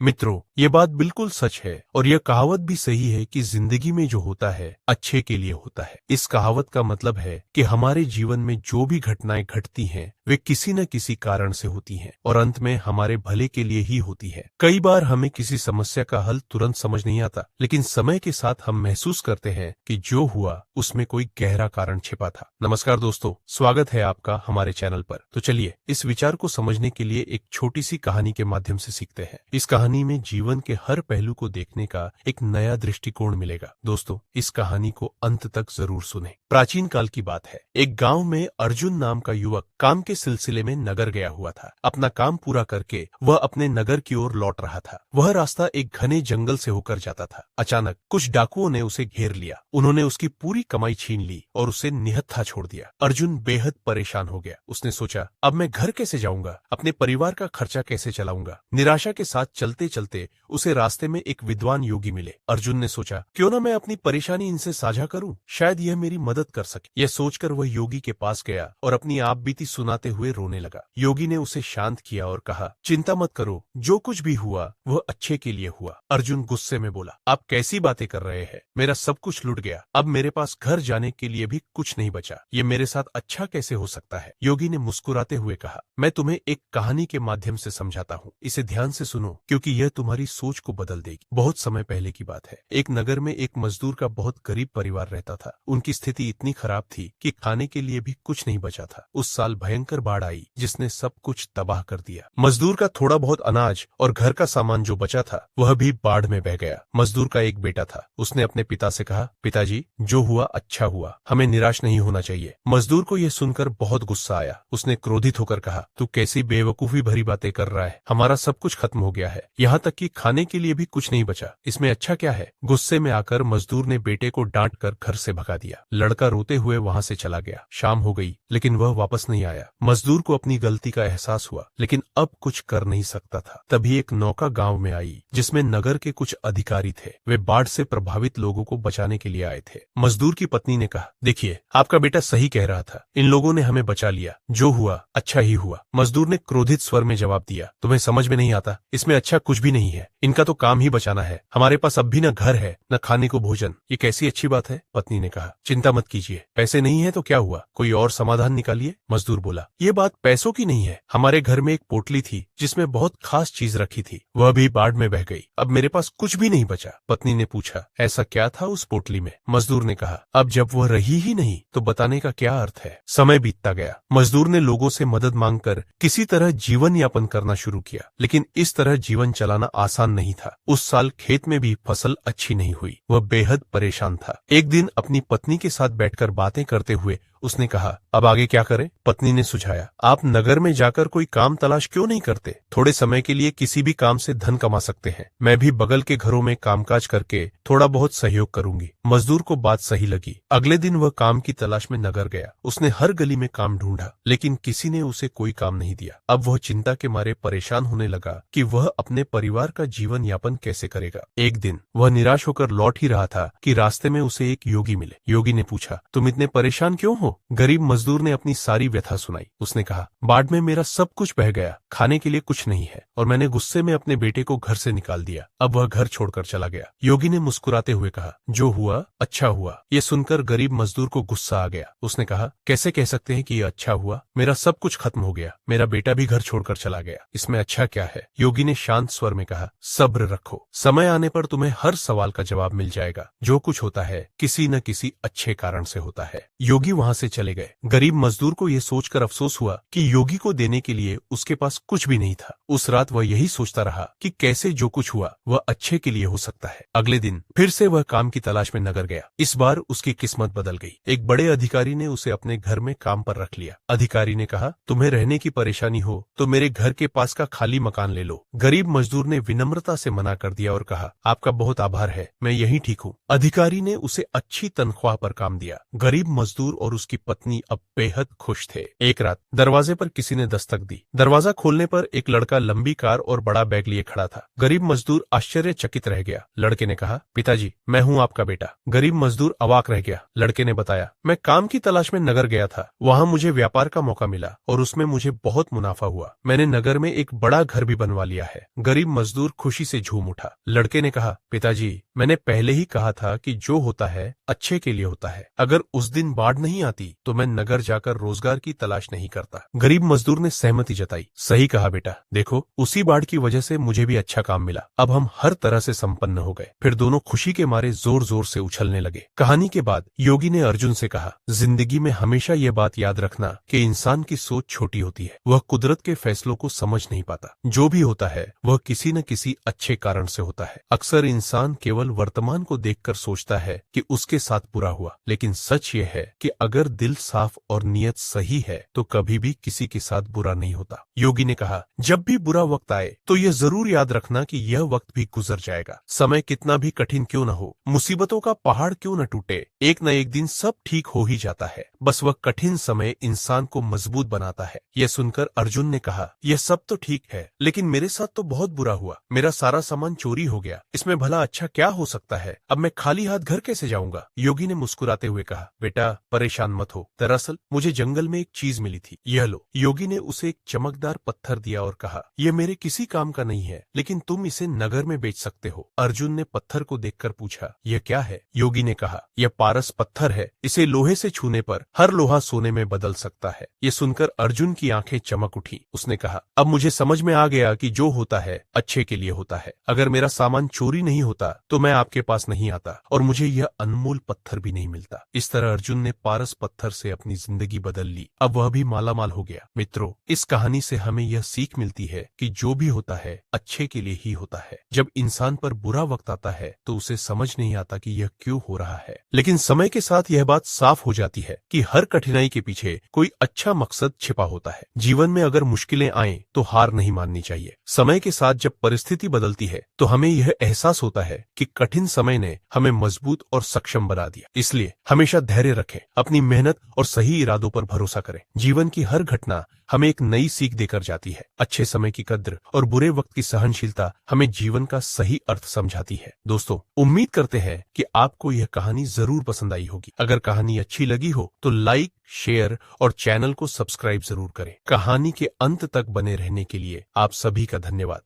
मित्रों, ये बात बिल्कुल सच है और यह कहावत भी सही है कि जिंदगी में जो होता है अच्छे के लिए होता है। इस कहावत का मतलब है कि हमारे जीवन में जो भी घटनाएं घटती हैं वे किसी न किसी कारण से होती हैं और अंत में हमारे भले के लिए ही होती है। कई बार हमें किसी समस्या का हल तुरंत समझ नहीं आता, लेकिन समय के साथ हम महसूस करते हैं कि जो हुआ उसमें कोई गहरा कारण छिपा था। नमस्कार दोस्तों, स्वागत है आपका हमारे चैनल पर। तो चलिए इस विचार को समझने के लिए एक छोटी सी कहानी के माध्यम से सीखते हैं। इस कहानी में जीवन के हर पहलू को देखने का एक नया दृष्टिकोण मिलेगा। दोस्तों, इस कहानी को अंत तक जरूर सुनें। प्राचीन काल की बात है। एक गांव में अर्जुन नाम का युवक काम के सिलसिले में नगर गया हुआ था। अपना काम पूरा करके वह अपने नगर की ओर लौट रहा था। वह रास्ता एक घने जंगल से होकर जाता था। अचानक कुछ डाकुओं ने उसे घेर लिया। उन्होंने उसकी पूरी कमाई छीन ली और उसे निहत्था छोड़ दिया। अर्जुन बेहद परेशान हो गया। उसने सोचा, अब मैं घर कैसे जाऊंगा, अपने परिवार का खर्चा कैसे चलाऊंगा। निराशा के साथ चलते चलते उसे रास्ते में एक विद्वान योगी मिले। अर्जुन ने सोचा, क्यों न मैं अपनी परेशानी इनसे साझा करूं, शायद यह मेरी मदद कर सके। यह सोचकर वह योगी के पास गया और अपनी आप बीती सुनाते हुए रोने लगा। योगी ने उसे शांत किया और कहा, चिंता मत करो, जो कुछ भी हुआ वह अच्छे के लिए हुआ। अर्जुन गुस्से में बोला, आप कैसी बातें कर रहे हैं, मेरा सब कुछ लुट गया, अब मेरे पास घर जाने के लिए भी कुछ नहीं बचा, ये मेरे साथ अच्छा कैसे हो सकता है। योगी ने मुस्कुराते हुए कहा, मैं तुम्हें एक कहानी के माध्यम से समझाता हूँ, इसे ध्यान से सुनो क्योंकि यह तुम्हारी सोच को बदल देगी। बहुत समय पहले की बात है। एक नगर में एक मजदूर का बहुत गरीब परिवार रहता था। उनकी स्थिति इतनी खराब थी कि खाने के लिए भी कुछ नहीं बचा था। उस साल भयंकर बाढ़ आई जिसने सब कुछ तबाह कर दिया। मजदूर का थोड़ा बहुत अनाज और घर का सामान जो बचा था वह भी बाढ़ में बह गया। मजदूर का एक बेटा था। उसने अपने पिता से कहा, पिताजी, जो हुआ अच्छा हुआ, हमें निराश नहीं होना चाहिए। मजदूर को यह सुनकर बहुत गुस्सा आया। उसने क्रोधित होकर कहा, तू कैसी बेवकूफी भरी बातें कर रहा है, हमारा सब कुछ खत्म हो गया है, यहाँ तक कि खाने के लिए भी कुछ नहीं बचा, इसमें अच्छा क्या है। गुस्से में आकर मजदूर ने बेटे को डांट कर घर से भगा दिया। लड़का रोते हुए वहां से चला गया। शाम हो गई लेकिन वह वापस नहीं आया। मजदूर को अपनी गलती का एहसास हुआ लेकिन अब कुछ कर नहीं सकता था। तभी एक नौका गांव में आई जिसमें नगर के कुछ अधिकारी थे। वे बाढ़ से प्रभावित लोगों को बचाने के लिए आए थे। मजदूर की पत्नी ने कहा, देखिए, आपका बेटा सही कह रहा था, इन लोगों ने हमें बचा लिया, जो हुआ अच्छा ही हुआ। मजदूर ने क्रोधित स्वर में जवाब दिया, तुम्हें समझ में नहीं आता, इसमें अच्छा कुछ भी नहीं है, इनका तो काम ही बचाना है, हमारे पास अब भी न घर है न खाने को भोजन, ये कैसी अच्छी बात है। पत्नी ने कहा, चिंता मत कीजिए, पैसे नहीं है तो क्या हुआ, कोई और समाधान निकालिए। मजदूर बोला, ये बात पैसों की नहीं है, हमारे घर में एक पोटली थी जिसमें बहुत खास चीज रखी थी, वह भी बाढ़ में बह गई, अब मेरे पास कुछ भी नहीं बचा। पत्नी ने पूछा, ऐसा क्या था उस पोटली में। मजदूर ने कहा, अब जब वह रही ही नहीं तो बताने का क्या अर्थ है। समय बीतता गया। मजदूर ने लोगों से मदद मांगकर किसी तरह जीवन यापन करना शुरू किया, लेकिन इस तरह जीवन चलाना आसान नहीं था। उस साल खेत में भी फसल अच्छी नहीं हुई। वह बेहद परेशान था। एक दिन अपनी पत्नी के साथ बैठकर बातें करते हुए उसने कहा, अब आगे क्या करें। पत्नी ने सुझाया, आप नगर में जाकर कोई काम तलाश क्यों नहीं करते, थोड़े समय के लिए किसी भी काम से धन कमा सकते हैं, मैं भी बगल के घरों में कामकाज करके थोड़ा बहुत सहयोग करूंगी। मजदूर को बात सही लगी। अगले दिन वह काम की तलाश में नगर गया। उसने हर गली में काम ढूंढा लेकिन किसी ने उसे कोई काम नहीं दिया। अब वह चिंता के मारे परेशान होने लगा कि वह अपने परिवार का जीवन यापन कैसे करेगा। एक दिन वह निराश होकर लौट ही रहा था कि रास्ते में उसे एक योगी मिले। योगी ने पूछा, तुम इतने परेशान क्यों हो। गरीब मजदूर ने अपनी सारी व्यथा सुनाई। उसने कहा, बाढ़ में मेरा सब कुछ बह गया, खाने के लिए कुछ नहीं है और मैंने गुस्से में अपने बेटे को घर से निकाल दिया, अब वह घर छोड़कर चला गया। योगी ने मुस्कुराते हुए कहा, जो हुआ अच्छा हुआ। यह सुनकर गरीब मजदूर को गुस्सा आ गया। उसने कहा, कैसे कह सकते हैं कि यह अच्छा हुआ, मेरा सब कुछ खत्म हो गया, मेरा बेटा भी घर छोड़कर चला गया, इसमें अच्छा क्या है। योगी ने शांत स्वर में कहा, सब्र रखो, समय आने पर तुम्हें हर सवाल का जवाब मिल जाएगा। जो कुछ होता है किसी न किसी अच्छे कारण से होता है। योगी वहां से चले गए। गरीब मजदूर को यह सोचकर अफसोस हुआ कि योगी को देने के लिए उसके पास कुछ भी नहीं था। उस रात वह यही सोचता रहा कि कैसे जो कुछ हुआ वह अच्छे के लिए हो सकता है। अगले दिन फिर से वह काम की तलाश में नगर गया। इस बार उसकी किस्मत बदल गई। एक बड़े अधिकारी ने उसे अपने घर में काम पर रख लिया। अधिकारी ने कहा, तुम्हें रहने की परेशानी हो तो मेरे घर के पास का खाली मकान ले लो। गरीब मजदूर ने विनम्रता से मना कर दिया और कहा, आपका बहुत आभार है, मैं यहीं ठीक हूँ। अधिकारी ने उसे अच्छी तनख्वाह पर काम दिया। गरीब मजदूर और उसकी पत्नी अब बेहद खुश थे। एक रात दरवाजे पर किसी ने दस्तक दी। दरवाजा खोलने पर एक लड़का लंबी कार और बड़ा बैग लिए खड़ा था। गरीब मजदूर आश्चर्यचकित रह गया। लड़के ने कहा, पिताजी, मैं हूँ आपका बेटा। गरीब मजदूर अवाक रह गया। लड़के ने बताया, मैं काम की तलाश में नगर गया था। वहाँ मुझे व्यापार का मौका मिला और उसमें मुझे बहुत मुनाफा हुआ। मैंने नगर में एक बड़ा घर भी बनवा लिया है। गरीब मजदूर खुशी से झूम उठा। लड़के ने कहा, पिताजी, मैंने पहले ही कहा था कि जो होता है अच्छे के लिए होता है। अगर उस दिन बाढ़ नहीं आती तो मैं नगर जाकर रोजगार की तलाश नहीं करता। गरीब मजदूर ने सहमति जताई। सही कहा बेटा, देखो उसी बाढ़ की वजह से मुझे भी अच्छा काम मिला। अब हम हर तरह से संपन्न हो गए। फिर दोनों खुशी के मारे जोर जोर से उछलने लगे। कहानी के बाद योगी ने अर्जुन से कहा, जिंदगी में हमेशा ये बात याद रखना कि इंसान की सोच छोटी होती है। वह कुदरत के फैसलों को समझ नहीं पाता। जो भी होता है वह किसी न किसी अच्छे कारण से होता है। अक्सर इंसान केवल वर्तमान को देखकर सोचता है कि उसके साथ बुरा हुआ, लेकिन सच ये है कि अगर दिल साफ और नियत सही है तो कभी भी किसी के साथ बुरा नहीं होता। योगी ने कहा, जब भी बुरा वक्त आए तो यह जरूर याद रखना कि यह वक्त भी गुजर जाएगा। समय कितना भी कठिन क्यों न हो, मुसीबतों का पहाड़ क्यों न टूटे, एक न एक दिन सब ठीक हो ही जाता है। बस वह कठिन समय इंसान को मजबूत बनाता है। यह सुनकर अर्जुन ने कहा, यह सब तो ठीक है, लेकिन मेरे साथ तो बहुत बुरा हुआ। मेरा सारा सामान चोरी हो गया। इसमें भला अच्छा क्या हो सकता है? अब मैं खाली हाथ घर कैसे जाऊंगा? योगी ने मुस्कुराते हुए कहा, बेटा परेशान मत हो। दरअसल मुझे जंगल में एक चीज मिली थी, यह लो। योगी ने उसे एक चमकदार पत्थर दिया और कहा, यह मेरे किसी काम का नहीं है, लेकिन तुम इसे नगर में बेच सकते हो। अर्जुन ने पत्थर को देखकर पूछा, यह क्या है? योगी ने कहा, यह पारस पत्थर है। इसे लोहे से छूने पर हर लोहा सोने में बदल सकता है। ये सुनकर अर्जुन की आंखें चमक उठी। उसने कहा, अब मुझे समझ में आ गया कि जो होता है अच्छे के लिए होता है। अगर मेरा सामान चोरी नहीं होता तो मैं आपके पास नहीं आता और मुझे यह अनमोल पत्थर भी नहीं मिलता। इस तरह अर्जुन ने पारस पत्थर से अपनी जिंदगी बदल ली। अब वह भी मालामाल हो गया। मित्रों, इस कहानी से हमें यह सीख मिलती है कि जो भी होता है अच्छे के लिए ही होता है। जब इंसान पर बुरा वक्त आता है तो उसे समझ नहीं आता कि यह क्यों हो रहा है, लेकिन समय के साथ यह बात साफ हो जाती है कि हर कठिनाई के पीछे कोई अच्छा मकसद छिपा होता है। जीवन में अगर मुश्किलें आएं तो हार नहीं माननी चाहिए। समय के साथ जब परिस्थिति बदलती है तो हमें यह एहसास होता है कि कठिन समय ने हमें मजबूत और सक्षम बना दिया। इसलिए हमेशा धैर्य रखें, अपनी मेहनत और सही इरादों पर भरोसा करें। जीवन की हर घटना हमें एक नई सीख देकर जाती है। अच्छे समय की कद्र और बुरे वक्त की सहनशीलता हमें जीवन का सही अर्थ समझाती है। दोस्तों, उम्मीद करते हैं कि आपको यह कहानी जरूर पसंद आई होगी। अगर कहानी अच्छी लगी हो तो लाइक, शेयर और चैनल को सब्सक्राइब जरूर करें। कहानी के अंत तक बने रहने के लिए आप सभी का धन्यवाद।